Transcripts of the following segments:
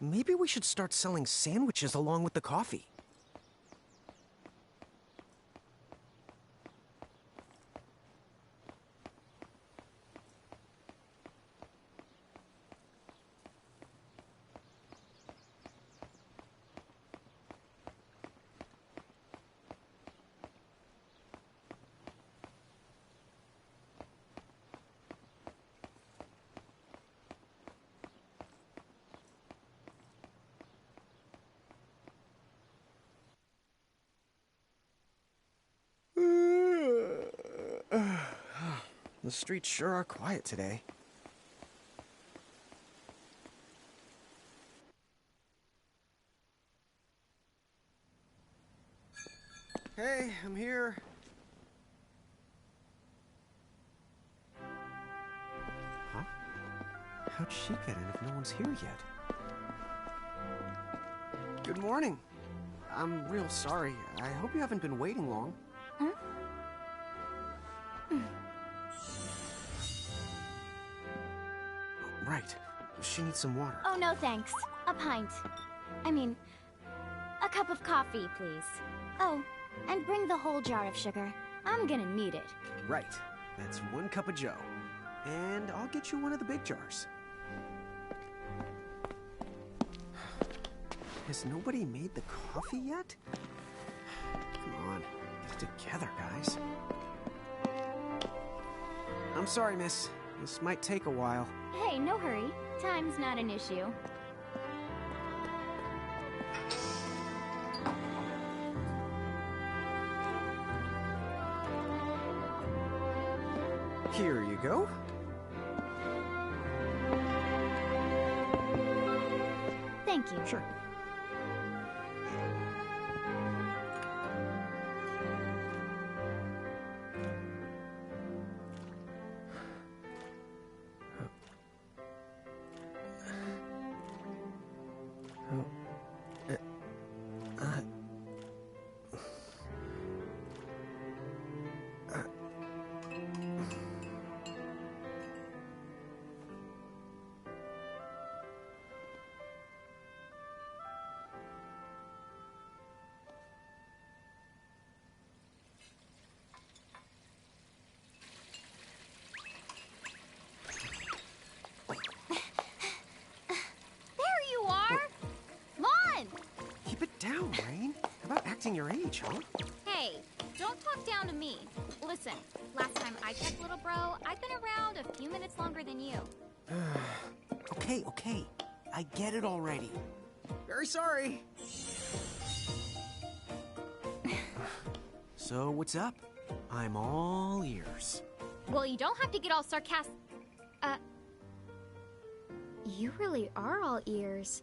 Maybe we should start selling sandwiches along with the coffee. The streets sure are quiet today. Hey, I'm here. Huh? How'd she get in if no one's here yet? Good morning. I'm real sorry. I hope you haven't been waiting long. Huh? Right. She needs some water. Oh, no thanks. A pint. I mean, a cup of coffee, please. Oh, and bring the whole jar of sugar. I'm gonna need it. Right. That's 1 cup of joe. And I'll get you one of the big jars. Has nobody made the coffee yet? Come on, get it together, guys. I'm sorry, miss. This might take a while. Hey, no hurry. Time's not an issue. Here you go. Thank you. Sure. Down, Rain. How about acting your age, huh? Hey, don't talk down to me. Listen, last time I checked, little bro, I've been around a few minutes longer than you. Okay. I get it already. Very sorry. So, what's up? I'm all ears. Well, you don't have to get all sarcastic. You really are all ears.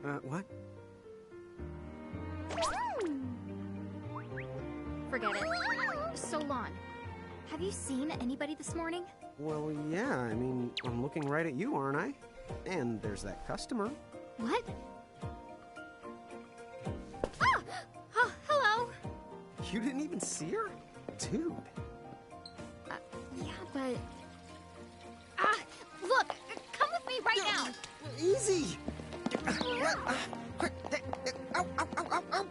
What? Forget it. So, Lon, have you seen anybody this morning? Well, yeah, I mean, I'm looking right at you, aren't I? And there's that customer. What? Ah! Oh, hello! You didn't even see her? Dude. Yeah, but... Ah! Look! Come with me right now! Easy! Ow, ow, ow, ow, ow!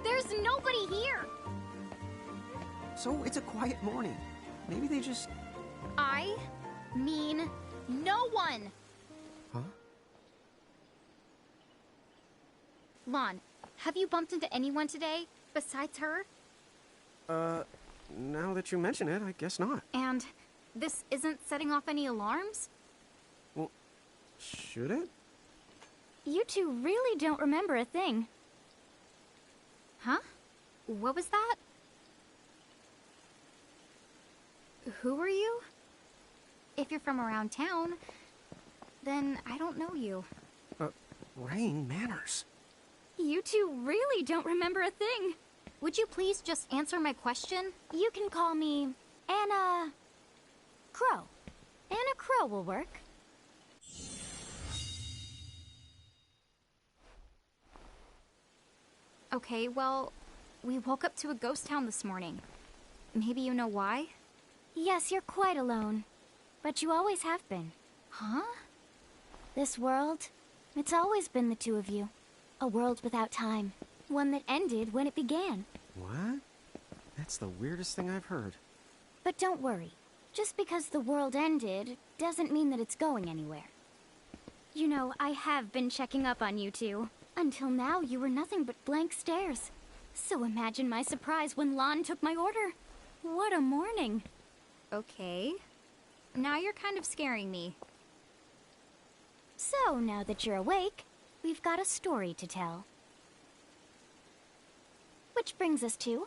There's nobody here! So it's a quiet morning. Maybe they just... I mean no one! Huh? Lon, have you bumped into anyone today besides her? Now that you mention it, I guess not. And this isn't setting off any alarms? Well, should it? You two really don't remember a thing. Huh? What was that? Who are you? If you're from around town, then I don't know you. Rain, manners. You two really don't remember a thing. Would you please just answer my question? You can call me Anna Crow. Anna Crow will work. Okay, well, we woke up to a ghost town this morning. Maybe you know why? Yes, you're quite alone. But you always have been. Huh? This world, it's always been the two of you. A world without time. One that ended when it began. What? That's the weirdest thing I've heard. But don't worry. Just because the world ended doesn't mean that it's going anywhere. You know, I have been checking up on you two. Until now, you were nothing but blank stares. So imagine my surprise when Lon took my order. What a morning. Okay. Now you're kind of scaring me. So, now that you're awake, we've got a story to tell. Which brings us to...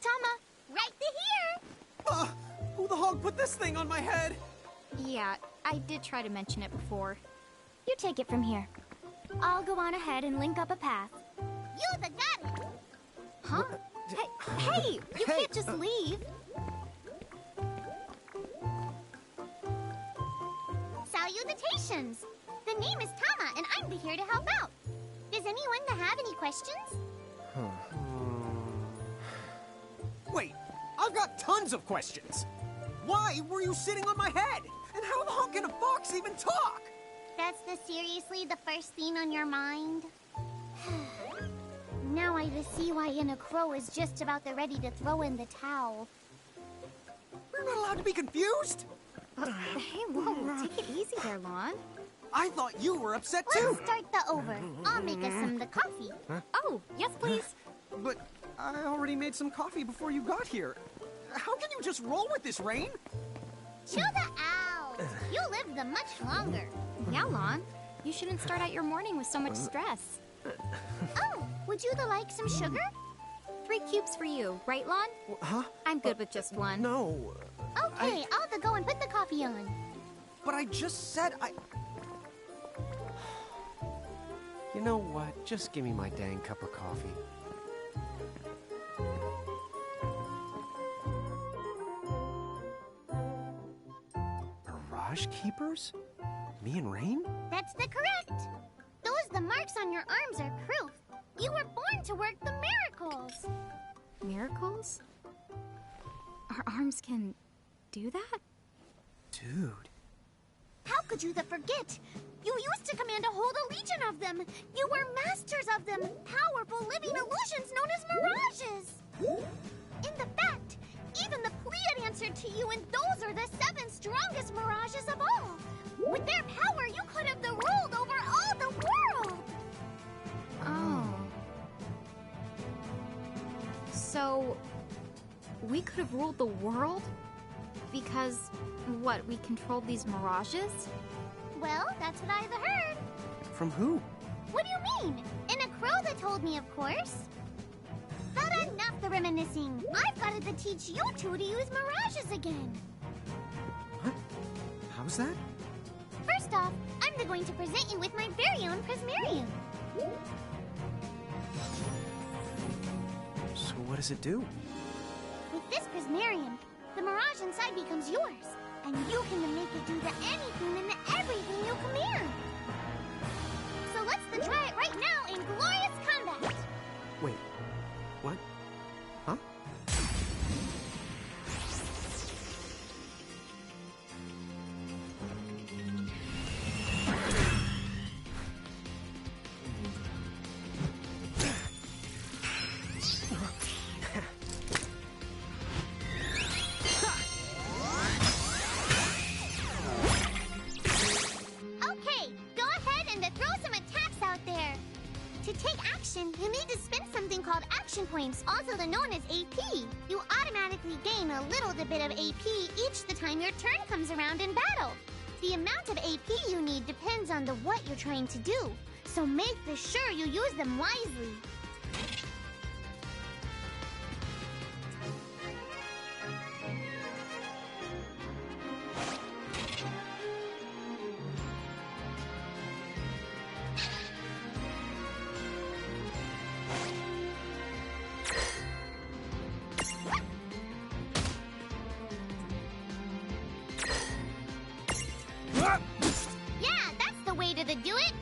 Tama, right here! Who the hog put this thing on my head? Yeah, I did try to mention it before. You take it from here. I'll go on ahead and link up a path. You the got it! Huh? Hey, you can't just leave. Salutations! The name is Tama, and I'm here to help out. Does anyone have any questions? Wait, I've got tons of questions. Why were you sitting on my head? And how the hell can a fox even talk? That's seriously the first thing on your mind? Now I see why Inna Crow is just about ready to throw in the towel. We're not allowed to be confused? Hey, whoa, take it easy there, Lon. I thought you were upset too. Let's start the over. I'll make us some the coffee. Oh, yes, please. But I already made some coffee before you got here. How can you just roll with this rain? Chill the out. You live the much longer. Yeah, Lon. You shouldn't start out your morning with so much stress. Oh, would you like some sugar? 3 cubes for you, right, Lon? Huh? I'm good with just one. No. Okay, I'll go and put the coffee on. But I just said I... You know what? Just give me my dang cup of coffee. Mirage Keepers? Me and Rain? That's the correct. The marks on your arms are proof. You were born to work the miracles. Miracles? Our arms can do that? Dude. How could you forget? You used to command a whole legion of them. You were masters of them, powerful living illusions known as mirages. In the fact, even the Pleiad answered to you, and those are the 7 strongest mirages of all. With their power, you could have ruled over all the world. Oh. So, we could have ruled the world? Because, what, we controlled these mirages? Well, that's what I've heard. From who? What do you mean? In a crow that told me, of course. But enough the reminiscing. I've got to teach you two to use mirages again. What? How's that? First off, I'm going to present you with my very own Prismarium. So what does it do? With this Prismarium, the mirage inside becomes yours, and you can make it do anything and everything you command. So let's try it right now in glorious combat. Wait. What? Huh? Okay, go ahead and throw some attacks out there. To take action, you need to spend something called action points, also known as AP. You automatically gain a little bit of AP each the time your turn comes around in battle. The amount of AP you need depends on what you're trying to do, so make sure you use them wisely. Yeah, that's the way to do it.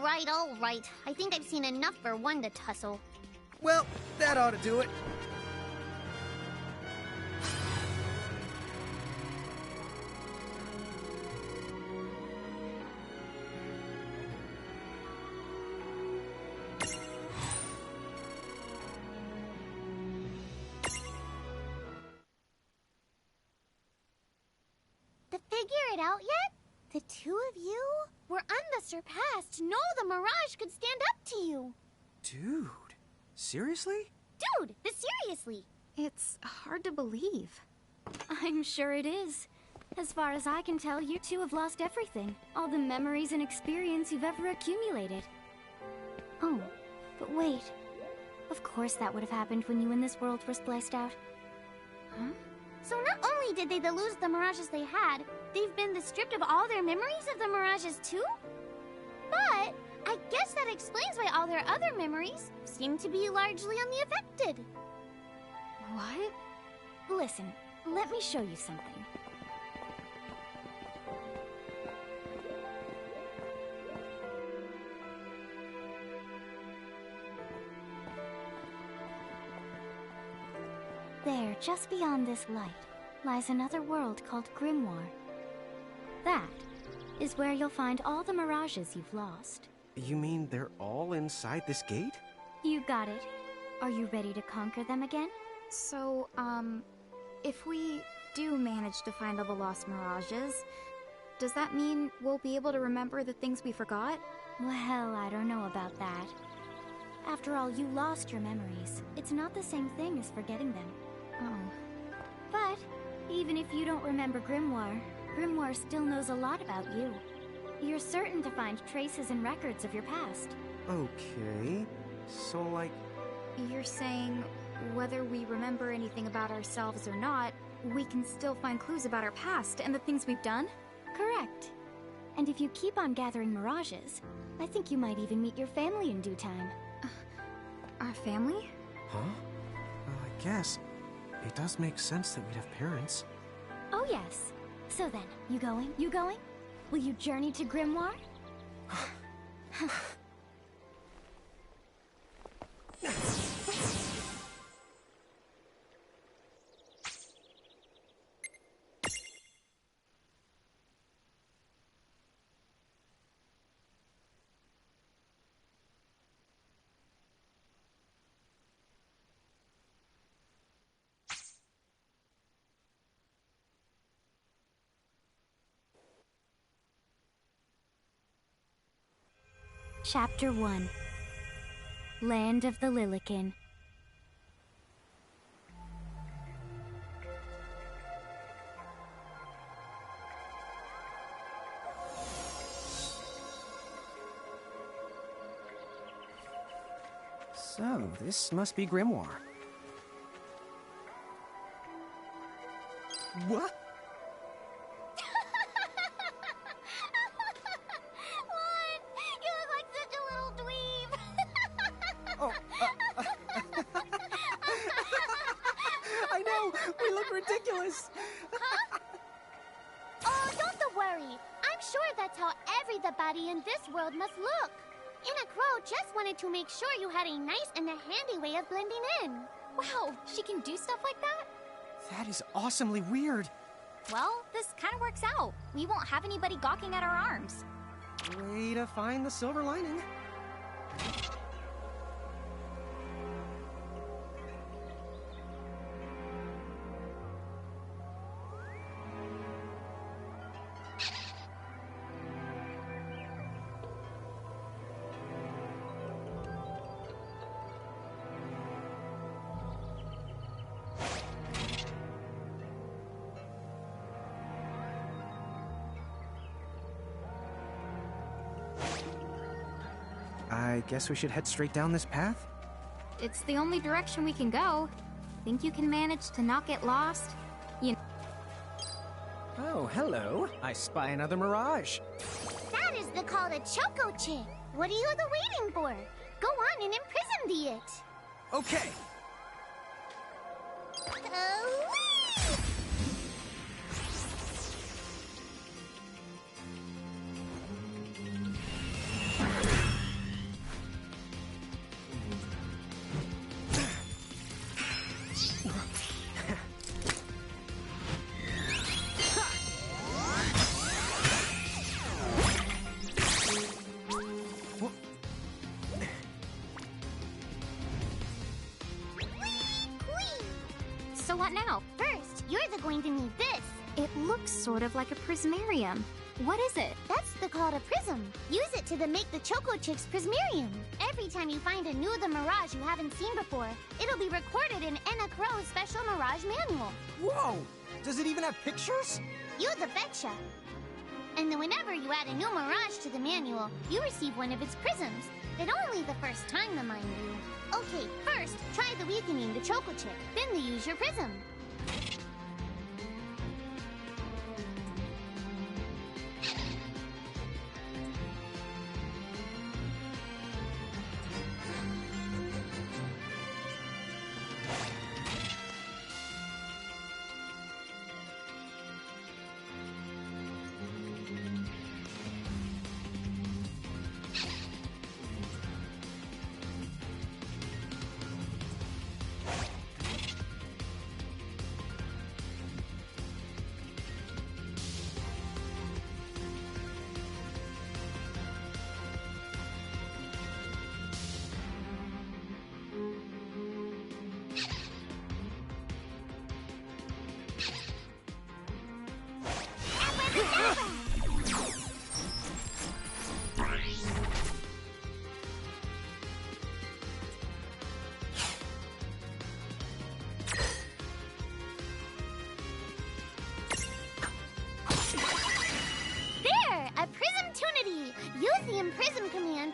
all right. I think I've seen enough for one to tussle. Well, that ought to do it. To figure it out yet? The two of you were unsurpassed. No, the Mirage could stand up to you. Dude, seriously? Dude, seriously. It's hard to believe. I'm sure it is. As far as I can tell, you two have lost everything. All the memories and experience you've ever accumulated. Oh, but wait. Of course that would have happened when you and this world were spliced out. Huh? So not only did they lose the Mirages they had, they've been stripped of all their memories of the Mirages too? But I guess that explains why all their other memories seem to be largely unaffected. What? Listen, let me show you something. There, just beyond this light, lies another world called Grimoire. That is where you'll find all the Mirages you've lost. You mean they're all inside this gate? You got it. Are you ready to conquer them again? So, if we do manage to find all the lost Mirages, does that mean we'll be able to remember the things we forgot? Well, I don't know about that. After all, you lost your memories. It's not the same thing as forgetting them. Oh. But even if you don't remember Grimoire, Grimoire still knows a lot about you. You're certain to find traces and records of your past. Okay. So, like... You're saying whether we remember anything about ourselves or not, we can still find clues about our past and the things we've done? Correct. And if you keep on gathering Mirages, I think you might even meet your family in due time. Our family? Huh? I guess. It does make sense that we'd have parents. Oh yes. So then, you going? You going? Will you journey to Grimoire? Chapter 1. Land of the Lilikin. So, this must be Grimoire. What? What? You look like such a little dweeb. Oh, I know! We look ridiculous! Oh, don't worry. I'm sure that's how everybody in this world must look. Inna Crow just wanted to make sure you had a nice and a handy way of blending in. Wow, she can do stuff like that? That is awesomely weird. Well, this kind of works out. We won't have anybody gawking at our arms. Way to find the silver lining. I guess we should head straight down this path? It's the only direction we can go. Think you can manage to not get lost? Oh, hello. I spy another Mirage. That is the call to Choco Chick. What are you waiting for? Go on and imprison it. Okay. going to need this. It looks sort of like a prismarium. What is it? That's called a prism. Use it to make the Choco Chicks Prismarium. Every time you find a new The Mirage you haven't seen before, it'll be recorded in Enna Crow's special Mirage manual. Whoa! Does it even have pictures? You the betcha. And then whenever you add a new Mirage to the manual, you receive one of its prisms. But only the first time, mind you. Okay, first, try the weakening the Choco Chick, then they use your prism.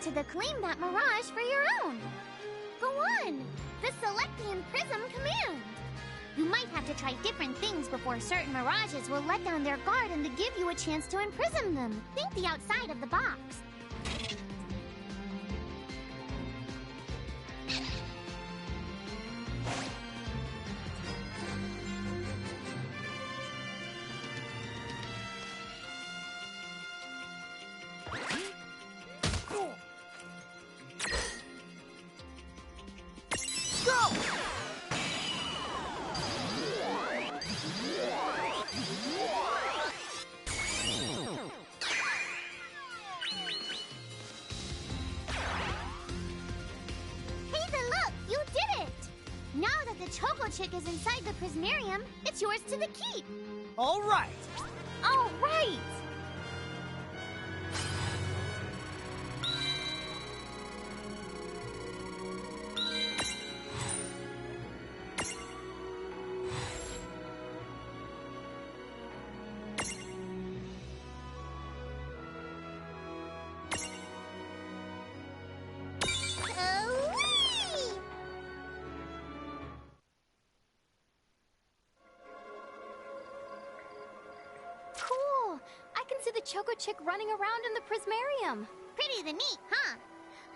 To claim that Mirage for your own. Go on, the Select the Imprism command. You might have to try different things before certain Mirages will let down their guard and to give you a chance to imprison them. Think the outside of the box. Choco Chick is inside the Prismarium. It's yours to the keep. All right. All right. The Choco Chick running around in the Prismarium. Pretty neat, huh?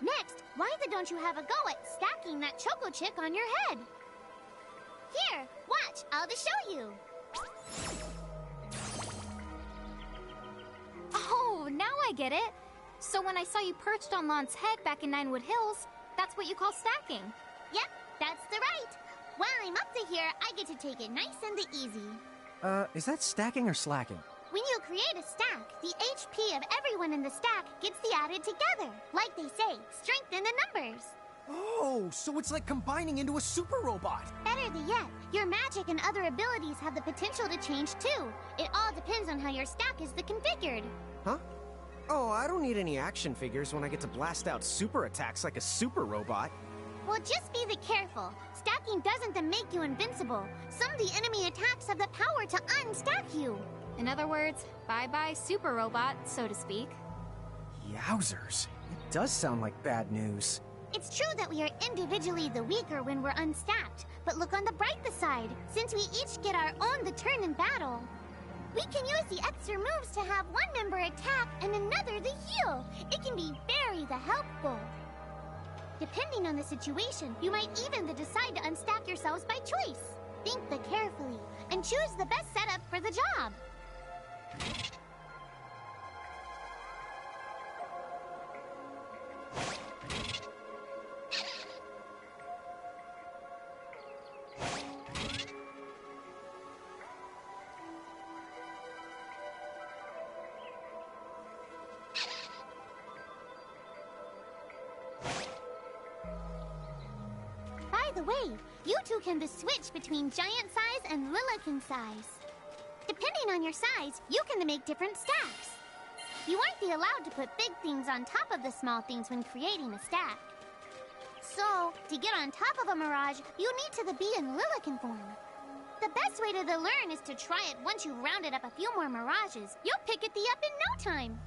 Next, why don't you have a go at stacking that Choco Chick on your head? Here, watch, I'll just show you. Oh, now I get it. So when I saw you perched on Lance's head back in Ninewood Hills, that's what you call stacking. Yep, that's the right. While I'm up to here, I get to take it nice and easy. Is that stacking or slacking? When you create a stack, the HP of everyone in the stack gets added together. Like they say, strength in the numbers. Oh, so it's like combining into a super robot. Better yet, your magic and other abilities have the potential to change too. It all depends on how your stack is configured. Huh? Oh, I don't need any action figures when I get to blast out super attacks like a super robot. Well, just be careful. Stacking doesn't make you invincible. Some of the enemy attacks have the power to unstack you. In other words, bye-bye super robot, so to speak. Yowzers. It does sound like bad news. It's true that we are individually the weaker when we're unstacked, but look on the brighter side. Since we each get our own turn in battle, we can use the extra moves to have one member attack and another the heal. It can be very helpful. Depending on the situation, you might even decide to unstack yourselves by choice. Think carefully and choose the best setup for the job. By the way, you two can switch between giant size and Lillican size. Depending on your size, you can make different stacks. You won't be allowed to put big things on top of the small things when creating a stack. So, to get on top of a mirage, you need to be in Lilican form. The best way to learn is to try it once you've rounded up a few more mirages. You'll pick it up in no time.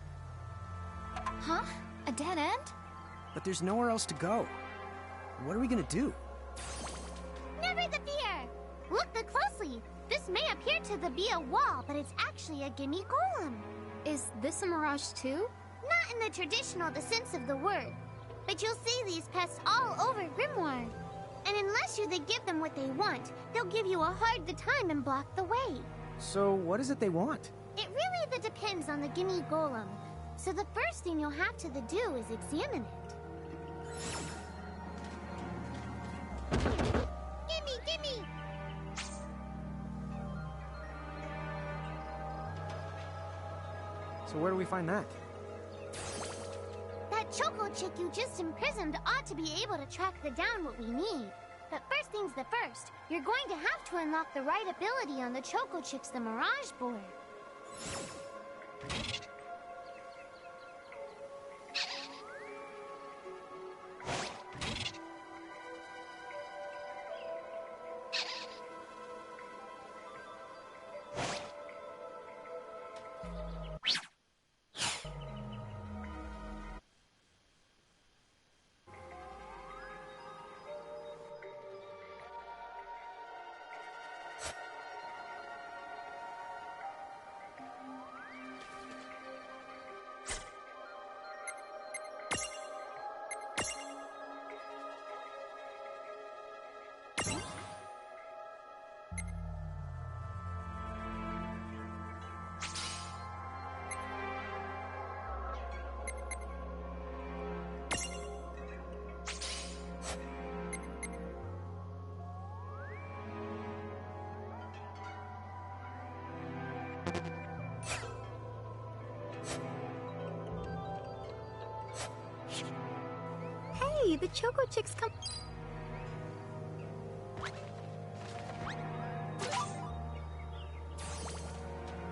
Huh? A dead end? But there's nowhere else to go. What are we gonna do? Never the fear! Look closely. This may appear to be a wall, but it's actually a gimme golem. Is this a mirage too? Not in the traditional sense of the word. But you'll see these pests all over Grimoire. And unless you give them what they want, they'll give you a hard time and block the way. So what is it they want? It really depends on the gimme golem. So the first thing you'll have to do is examine it. Gimme! So where do we find that? That Choco Chick you just imprisoned ought to be able to track down what we need. But first things first, you're going to have to unlock the right ability on the Choco Chick's Mirage board. Hey, the Choco Chicks come...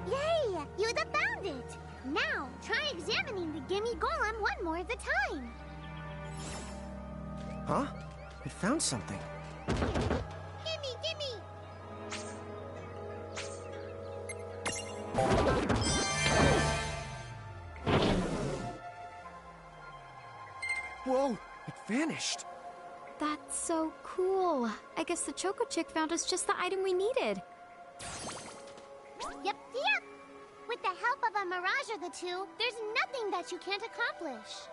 Yay! You found it! Now, try examining the gimme golem one more time. Huh? I found something. Gimme! Whoa! It vanished! That's so cool. I guess the Choco Chick found us just the item we needed. Yep. With the help of a Mirage or two, there's nothing that you can't accomplish.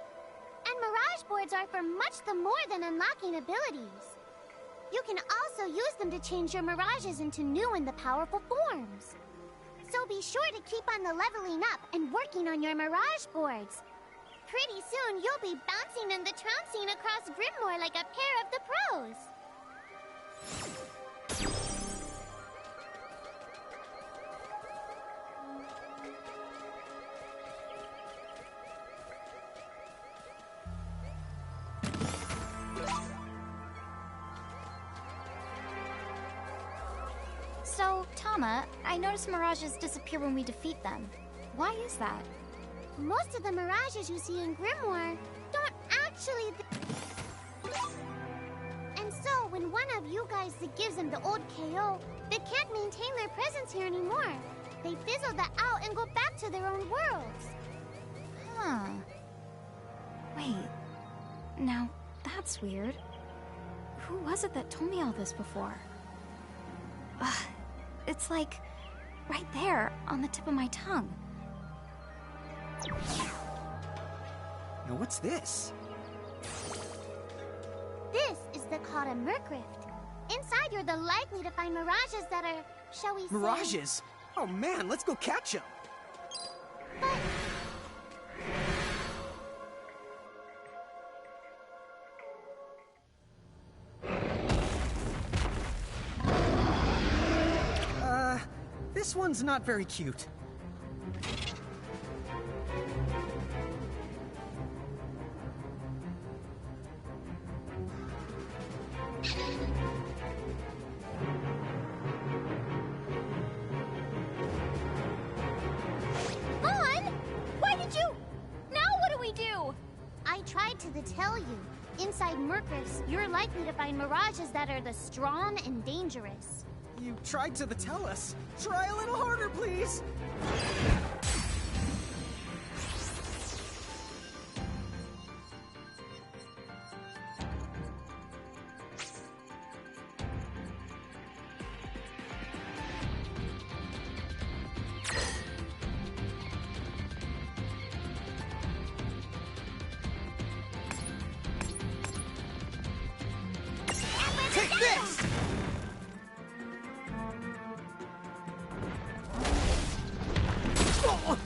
And Mirage boards are for much more than unlocking abilities. You can also use them to change your Mirages into new and powerful forms. So be sure to keep on leveling up and working on your Mirage boards. Pretty soon, you'll be bouncing and trouncing across Grimoire like a pair of the pros. So, Tama, I noticed Mirages disappear when we defeat them. Why is that? Most of the Mirages you see in Grimoire don't actually... And so, when one of you guys gives them the old KO, they can't maintain their presence here anymore. They fizzle out and go back to their own worlds. Huh. Wait. Now, that's weird. Who was it that told me all this before? It's like... right there, on the tip of my tongue. Now what's this? This is called a Mercrift. Inside, you're likely to find Mirages that are, shall we say... Mirages? Oh man, let's go catch them! This one's not very cute. I tried to tell you. Inside Mercus, you're likely to find mirages that are the strong and dangerous. You tried to tell us. Try a little harder, please. Take this! Oh.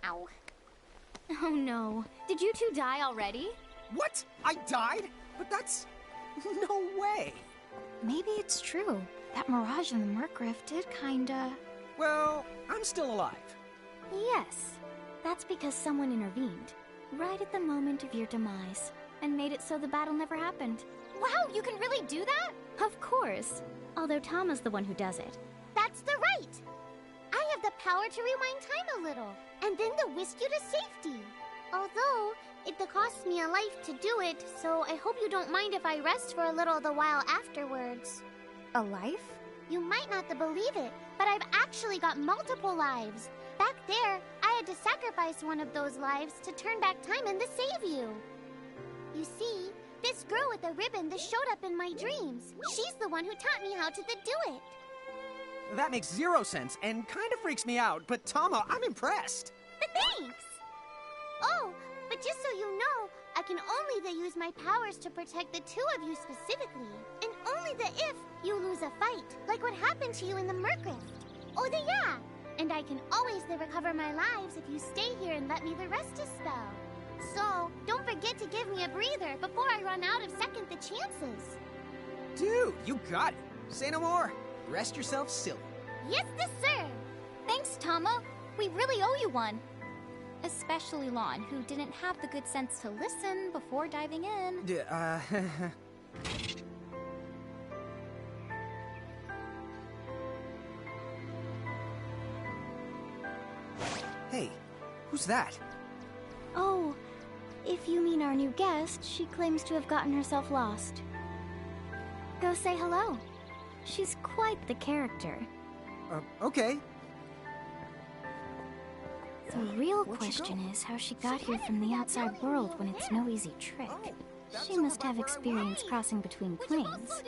Ow. Oh no. Did you two die already? What? I died? But that's... no way. Maybe it's true. That mirage in the Mercrift did kinda... Well, I'm still alive. Yes. That's because someone intervened. Right at the moment of your demise. And made it so the battle never happened. Wow, you can really do that? Of course. Although Tama's the one who does it. That's the right! I have the power to rewind time a little, and then to whisk you to safety. Although, it costs me a life to do it, so I hope you don't mind if I rest for a little the while afterwards. A life? You might not believe it, but I've actually got multiple lives. Back there, I had to sacrifice one of those lives to turn back time and to save you. You see, this girl with the ribbon that showed up in my dreams. She's the one who taught me how to do it. That makes zero sense and kind of freaks me out, but Tama, I'm impressed. Thanks! Oh, but just so you know, I can only use my powers to protect the two of you specifically. And only if you lose a fight, like what happened to you in the Mercrift. Oh, yeah! And I can always recover my lives if you stay here and let me rest a spell. So, don't forget to give me a breather before I run out of second the chances. Dude, you got it. Say no more. Rest yourself silly. Yes, sir. Thanks, Tama. We really owe you one. Especially Lon, who didn't have the good sense to listen before diving in. Hey, who's that? Oh, if you mean our new guest, she claims to have gotten herself lost. Go say hello. She's quite the character. Okay. The real question is how she got here from the outside world when it's no easy trick. She must have experience crossing between planes.